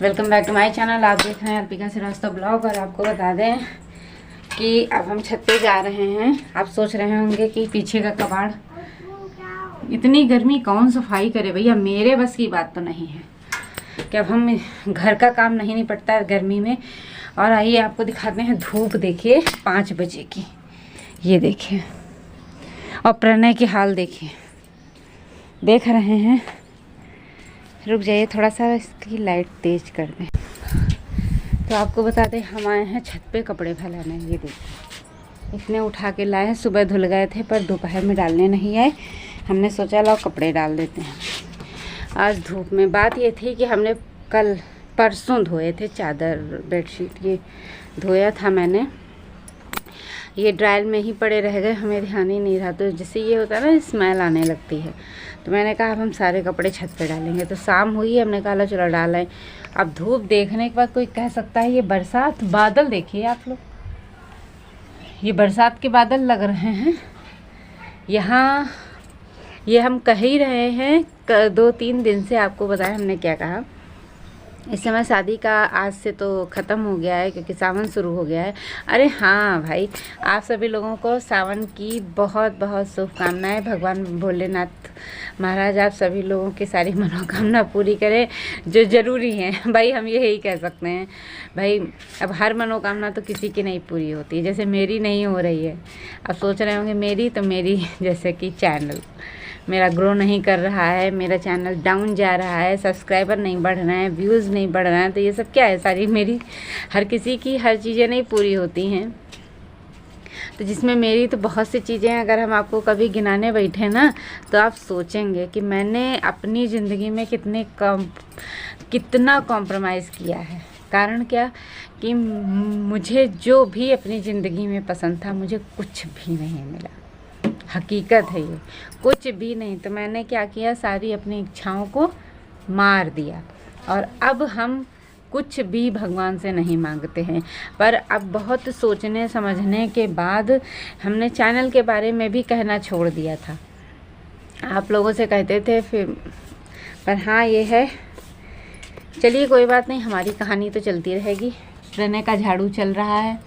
Welcome back to my channel. आप देख रहे हैं अर्पिका श्रीवास्तव ब्लॉग। और आपको बता दें कि अब हम छत पे जा रहे हैं। आप सोच रहे होंगे कि पीछे का कबाड़, इतनी गर्मी कौन सफाई करे भैया, मेरे बस की बात तो नहीं है कि अब हम घर का काम नहीं निपटता है गर्मी में। और आइए आपको दिखाते हैं धूप। देखिए 5 बजे की, ये देखिए, और प्रणय की हाल देखिए, देख रहे हैं। रुक जाइए, थोड़ा सा इसकी लाइट तेज कर दें। तो आपको बता दें हम आए हैं छत पे कपड़े फैलाने। ये देखिए, इतने उठा के लाए हैं, सुबह धुल गए थे पर दोपहर में डालने नहीं आए। हमने सोचा लाओ कपड़े डाल देते हैं आज धूप में। बात ये थी कि हमने कल परसों धोए थे चादर बेडशीट, ये धोया था मैंने, ये ड्रायर में ही पड़े रह गए, हमें ध्यान ही नहीं रहा। तो जैसे ये होता है ना, स्मेल आने लगती है। तो मैंने कहा अब हम सारे कपड़े छत पे डालेंगे। तो शाम हुई, हमने कहा चलो डालें। अब धूप देखने के बाद कोई कह सकता है ये बरसात, बादल देखिए आप लोग, ये बरसात के बादल लग रहे हैं यहाँ। ये हम कह ही रहे हैं 2-3 दिन से। आपको बताया हमने क्या कहा, इस समय शादी का आज से तो ख़त्म हो गया है क्योंकि सावन शुरू हो गया है। अरे हाँ भाई, आप सभी लोगों को सावन की बहुत बहुत शुभकामनाएं। भगवान भोलेनाथ महाराज आप सभी लोगों की सारी मनोकामना पूरी करें जो ज़रूरी हैं। भाई हम यही कह सकते हैं भाई, अब हर मनोकामना तो किसी की नहीं पूरी होती। जैसे मेरी नहीं हो रही है, अब सोच रहे होंगे मेरी, तो मेरी जैसे कि चैनल मेरा ग्रो नहीं कर रहा है, मेरा चैनल डाउन जा रहा है, सब्सक्राइबर नहीं बढ़ रहे हैं, व्यूज़ नहीं बढ़ रहे हैं। तो ये सब क्या है, सारी मेरी, हर किसी की हर चीज़ें नहीं पूरी होती हैं। तो जिसमें मेरी तो बहुत सी चीज़ें हैं। अगर हम आपको कभी गिनाने बैठे ना, तो आप सोचेंगे कि मैंने अपनी ज़िंदगी में कितना कॉम्प्रोमाइज़ किया है। कारण क्या कि मुझे जो भी अपनी ज़िंदगी में पसंद था, मुझे कुछ भी नहीं मिला। हकीकत है ये, कुछ भी नहीं। तो मैंने क्या किया, सारी अपनी इच्छाओं को मार दिया। और अब हम कुछ भी भगवान से नहीं मांगते हैं। पर अब बहुत सोचने समझने के बाद हमने चैनल के बारे में भी कहना छोड़ दिया था। आप लोगों से कहते थे फिर, पर हाँ ये है, चलिए कोई बात नहीं, हमारी कहानी तो चलती रहेगी। प्रणय का झाड़ू चल रहा है।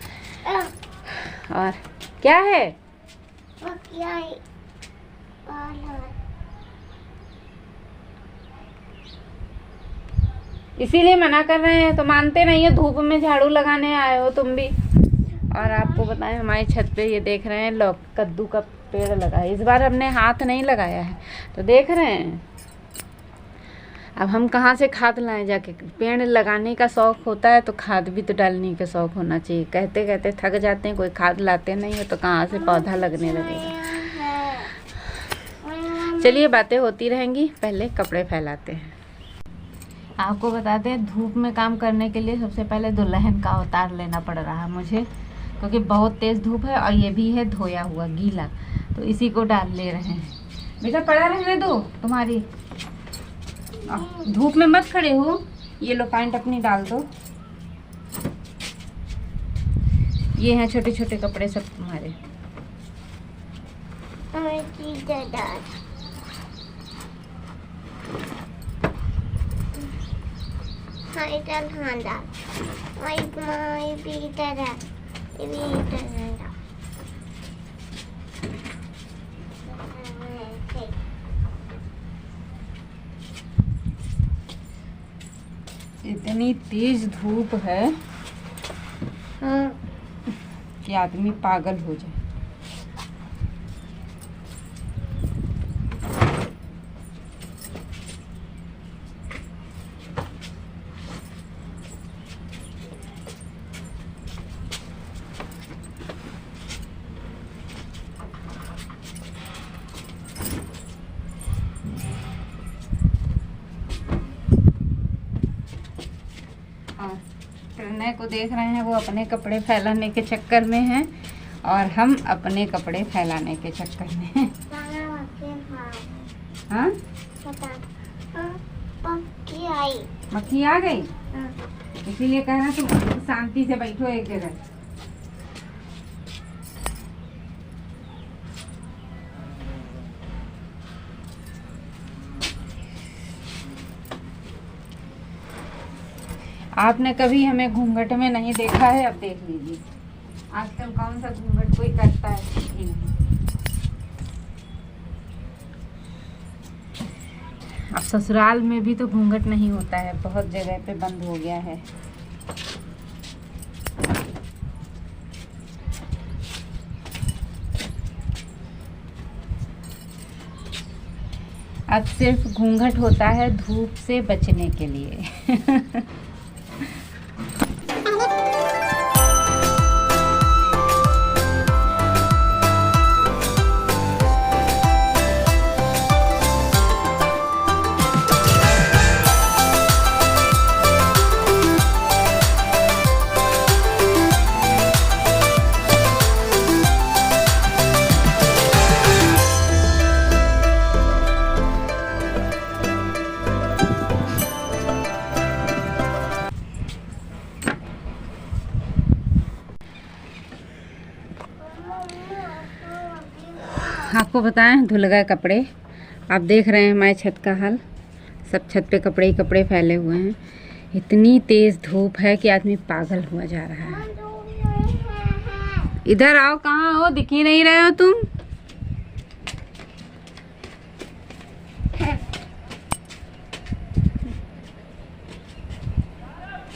और क्या है, इसीलिए मना कर रहे हैं, तो मानते नहीं है। धूप में झाड़ू लगाने आए हो तुम भी। और आपको बताएं हमारी छत पे ये देख रहे हैं कद्दू का पेड़ लगा है। इस बार हमने हाथ नहीं लगाया है, तो देख रहे हैं अब हम कहाँ से खाद लाएं जाके। पेड़ लगाने का शौक़ होता है तो खाद भी तो डालने का शौक़ होना चाहिए। कहते कहते थक जाते हैं, कोई खाद लाते नहीं है तो कहाँ से पौधा लगने लगेगा। चलिए बातें होती रहेंगी, पहले कपड़े फैलाते हैं। आपको बता दें धूप में काम करने के लिए सबसे पहले दुल्हन का अवतार लेना पड़ रहा है मुझे, क्योंकि बहुत तेज़ धूप है और ये भी है धोया हुआ गीला, तो इसी को डाल ले रहे हैं। बेटा पड़ा रहने दो, तुम्हारी धूप में मत खड़े हो। ये लो पैंट अपनी डाल दो। ये हैं छोटे छोटे कपड़े सब तुम्हारे। इतनी तेज धूप है कि आदमी पागल हो जाए। प्रणय को देख रहे हैं, वो अपने कपड़े फैलाने के चक्कर में हैं और हम अपने कपड़े फैलाने के चक्कर में हैं। हाँ? मक्खी आ गई, इसीलिए कह रहा तुम शांति से बैठो एक जगह। आपने कभी हमें घूंघट में नहीं देखा है, अब देख लीजिए। आजकल कौन सा घूंघट कोई करता है ही नहीं। अब ससुराल में भी तो घूंघट नहीं होता है, बहुत जगह पे बंद हो गया है। अब सिर्फ घूंघट होता है धूप से बचने के लिए। आपको बताएं, धुल गए कपड़े। आप देख रहे हैं हमारे छत का हाल, सब छत पे कपड़े ही कपड़े फैले हुए हैं। इतनी तेज धूप है कि आदमी पागल हुआ जा रहा है। इधर आओ, कहाँ हो, दिख ही नहीं रहे हो तुम।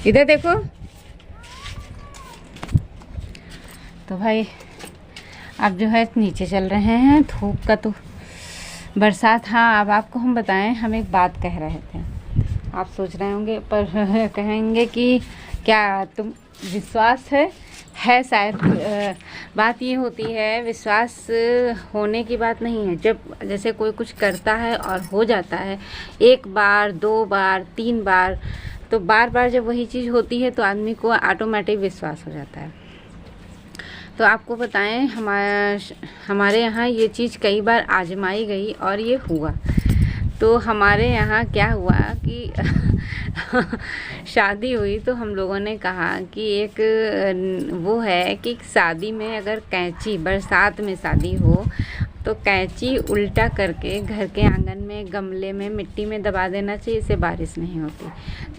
इधर देखो। तो भाई अब जो है नीचे चल रहे हैं। धूप का तो बरसात। हाँ, अब आपको हम बताएं, हम एक बात कह रहे थे। आप सोच रहे होंगे पर कहेंगे कि क्या तुम विश्वास है शायद। बात ये होती है, विश्वास होने की बात नहीं है। जब जैसे कोई कुछ करता है और हो जाता है 1 बार 2 बार 3 बार, तो बार बार जब वही चीज़ होती है तो आदमी को ऑटोमेटिक विश्वास हो जाता है। तो आपको बताएं, हमारे यहाँ ये चीज़ कई बार आजमाई गई और ये हुआ। तो हमारे यहाँ क्या हुआ कि शादी हुई तो हम लोगों ने कहा कि एक वो है कि शादी में अगर कैंची, बरसात में शादी हो तो कैंची उल्टा करके घर के आंगन में गमले में मिट्टी में दबा देना चाहिए, इससे बारिश नहीं होती।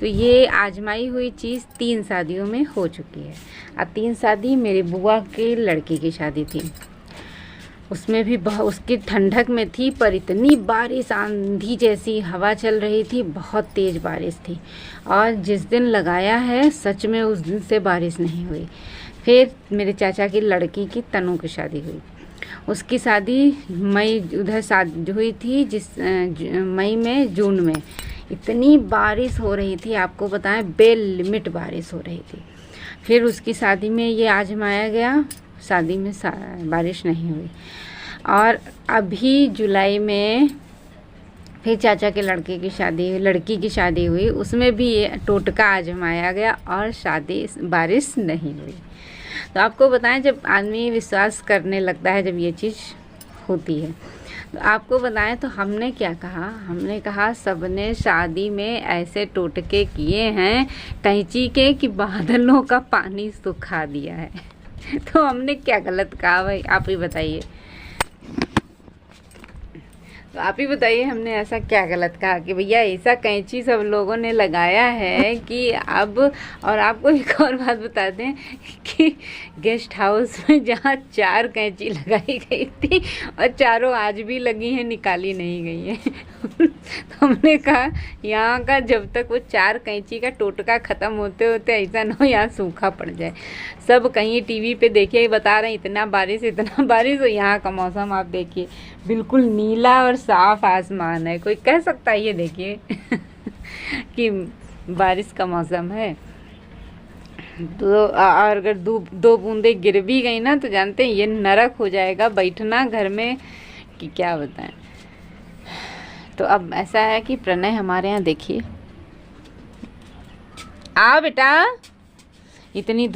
तो ये आजमाई हुई चीज़ 3 शादियों में हो चुकी है। अब 3 शादी मेरी बुआ के लड़की की शादी थी, उसमें भी उसकी ठंडक में थी, पर इतनी बारिश, आंधी जैसी हवा चल रही थी, बहुत तेज़ बारिश थी। और जिस दिन लगाया है सच में उस दिन से बारिश नहीं हुई। फिर मेरे चाचा की लड़की की तनु की शादी हुई, उसकी शादी मई उधर शादी हुई थी, मई में जून में इतनी बारिश हो रही थी, आपको बताएं बेलिमिट बारिश हो रही थी। फिर उसकी शादी में ये आजमाया गया, शादी में बारिश नहीं हुई। और अभी जुलाई में फिर चाचा के लड़की की शादी हुई, उसमें भी ये टोटका आजमाया गया और बारिश नहीं हुई। तो आपको बताएं, जब आदमी विश्वास करने लगता है, जब ये चीज़ होती है, तो आपको बताएं तो हमने क्या कहा, हमने कहा सबने शादी में ऐसे टोटके किए हैं कैंची के कि बादलों का पानी सुखा दिया है। तो हमने क्या गलत कहा भाई, आप ही बताइए। तो आप ही बताइए हमने ऐसा क्या गलत कहा कि भैया ऐसा कैंची सब लोगों ने लगाया है कि अब। और आपको एक और बात बता दें कि गेस्ट हाउस में जहाँ 4 कैंची लगाई गई थी और चारों आज भी लगी हैं, निकाली नहीं गई हैं। तो हमने कहा यहाँ का जब तक वो 4 कैंची का टोटका ख़त्म होते होते ऐसा ना हो यहाँ सूखा पड़ जाए। सब कहीं टीवी पे देखिए बता रहे हैं इतना बारिश। और यहाँ का मौसम आप देखिए, बिल्कुल नीला और साफ आसमान है। कोई कह सकता है ये देखिए कि बारिश का मौसम है। तो और अगर 2 बूंदें गिर भी गई ना तो जानते हैं ये नरक हो जाएगा बैठना घर में, कि क्या बताएं। तो अब ऐसा है कि प्रणय हमारे यहाँ देखिए, आओ बेटा, इतनी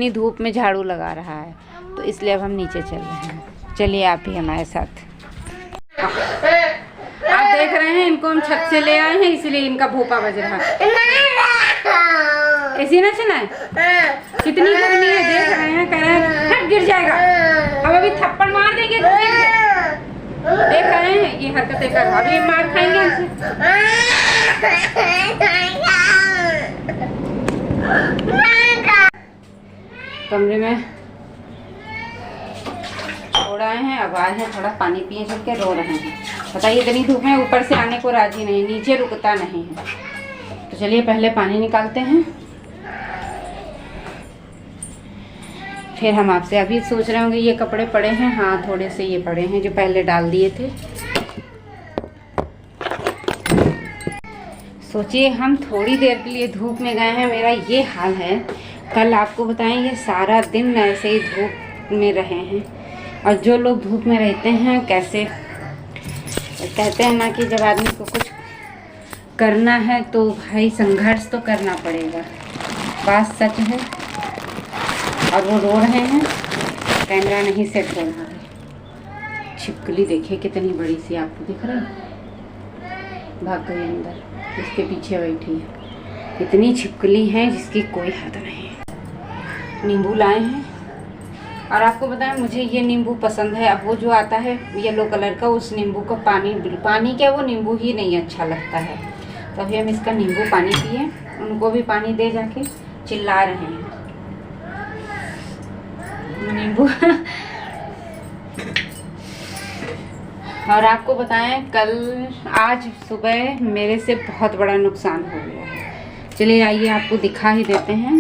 धूप में झाड़ू लगा रहा है, तो इसलिए अब हम नीचे चल रहे हैं। चलिए आप ही हमारे साथ। आप देख रहे हैं इनको हम छत से ले आए हैं, इसलिए इनका भोपा बज रहा है। ऐसी ना चलाए, कितनी गर्मी है, देख रहे हैं, कह रहे हैं गिर जाएगा, अब अभी थप्पड़ मार देंगे। देख रहे हैं ये हरकतें कर, अभी मार खाएंगे हमसे। कमरे में छोड़ आए हैं, अब आए हैं थोड़ा पानी पिए, चल के रो रहे हैं। बताइए इतनी धूप में ऊपर से आने को राजी नहीं, नीचे रुकता नहीं है। तो चलिए पहले पानी निकालते हैं, फिर हम आपसे। अभी सोच रहे होंगे ये कपड़े पड़े हैं, हाँ थोड़े से ये पड़े हैं जो पहले डाल दिए थे। सोचिए हम थोड़ी देर के लिए धूप में गए हैं, मेरा ये हाल है। कल आपको बताएं ये सारा दिन ऐसे ही धूप में रहे हैं। और जो लोग धूप में रहते हैं कैसे कहते हैं ना कि जब आदमी को कुछ करना है तो भाई संघर्ष तो करना पड़ेगा, बात सच है। और वो रो रहे हैं, कैमरा नहीं सेट हो रहा है। छिपकली देखिए कितनी बड़ी सी, आपको दिख रहा है, भाग गई अंदर, इसके पीछे बैठी है। इतनी छिपकली हैं जिसकी कोई हद नहीं। नींबू लाए हैं, और आपको बताएं मुझे ये नींबू पसंद है। अब वो जो आता है येलो कलर का, उस नींबू का पानी क्या वो नींबू ही नहीं अच्छा लगता है। तो अभी हम इसका नींबू पानी पिए, उनको भी पानी दे, जाके चिल्ला रहे हैं नींबू। और आपको बताएं आज सुबह मेरे से बहुत बड़ा नुकसान हो गया है। चलिए आइए आपको दिखा ही देते हैं।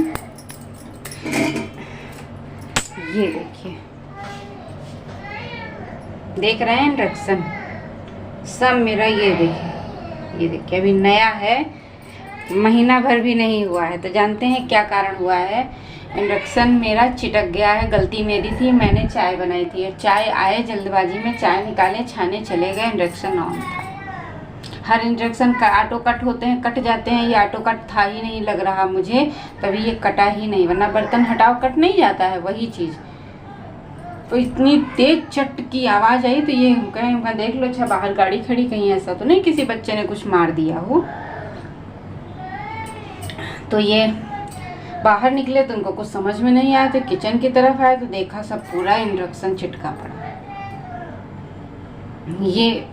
ये देखिए, देख रहे हैं इंडक्शन सब मेरा, ये देखिए अभी नया है, महीना भर भी नहीं हुआ है। तो जानते हैं क्या कारण हुआ है? इंडक्शन मेरा चिटक गया है, गलती मेरी थी। मैंने चाय बनाई थी, चाय आए जल्दबाजी में, चाय निकाले छाने चले गए, इंडक्शन ऑन था। हर इंडक्शन का ऑटो कट होते हैं, कट जाते हैं, ये ऑटो कट था ही नहीं लग रहा मुझे, तभी ये कटा ही नहीं, वरना बर्तन हटाओ कट नहीं जाता है वही चीज़। तो इतनी तेज चट की आवाज़ आई, तो ये हम कहें देख लो, अच्छा बाहर गाड़ी खड़ी, कहीं ऐसा तो नहीं किसी बच्चे ने कुछ मार दिया हो। तो ये बाहर निकले तो उनको कुछ समझ में नहीं आया, तो किचन की तरफ आए तो देखा सब पूरा इंडक्शन चिटका पड़ा। ये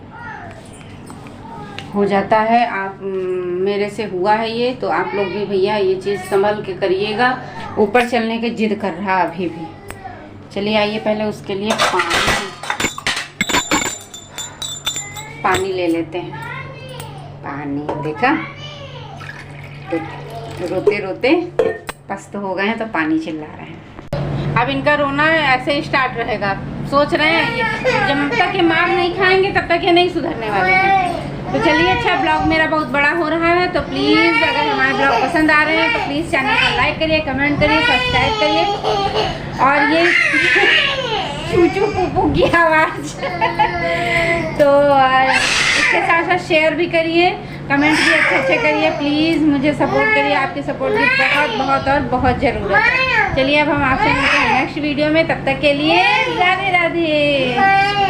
हो जाता है, आप मेरे से हुआ है ये, तो आप लोग भी भैया ये चीज़ संभल के करिएगा। ऊपर चलने की जिद कर रहा अभी भी। चलिए आइए पहले उसके लिए पानी ले लेते हैं। पानी देखा, तो रोते रोते पस्त हो गए हैं, तो पानी चिल्ला रहे हैं। अब इनका रोना ऐसे ही स्टार्ट रहेगा। सोच रहे हैं ये जब तक ये मार नहीं खाएंगे तब तक ये नहीं सुधरने वाले हैं। तो चलिए, अच्छा ब्लॉग मेरा बहुत बड़ा हो रहा है, तो प्लीज़ अगर हमारे ब्लॉग पसंद आ रहे हैं तो प्लीज़ चैनल को लाइक करिए, कमेंट करिए, सब्सक्राइब करिए। और ये चूचू पुपू की आवाज़ तो इसके साथ साथ शेयर भी करिए, कमेंट भी अच्छे करिए। प्लीज़ मुझे सपोर्ट करिए, आपके सपोर्ट की बहुत बहुत और बहुत ज़रूरत है। चलिए अब हम आपसे मिलते हैं नेक्स्ट वीडियो में, तब तक के लिए राधे राधे।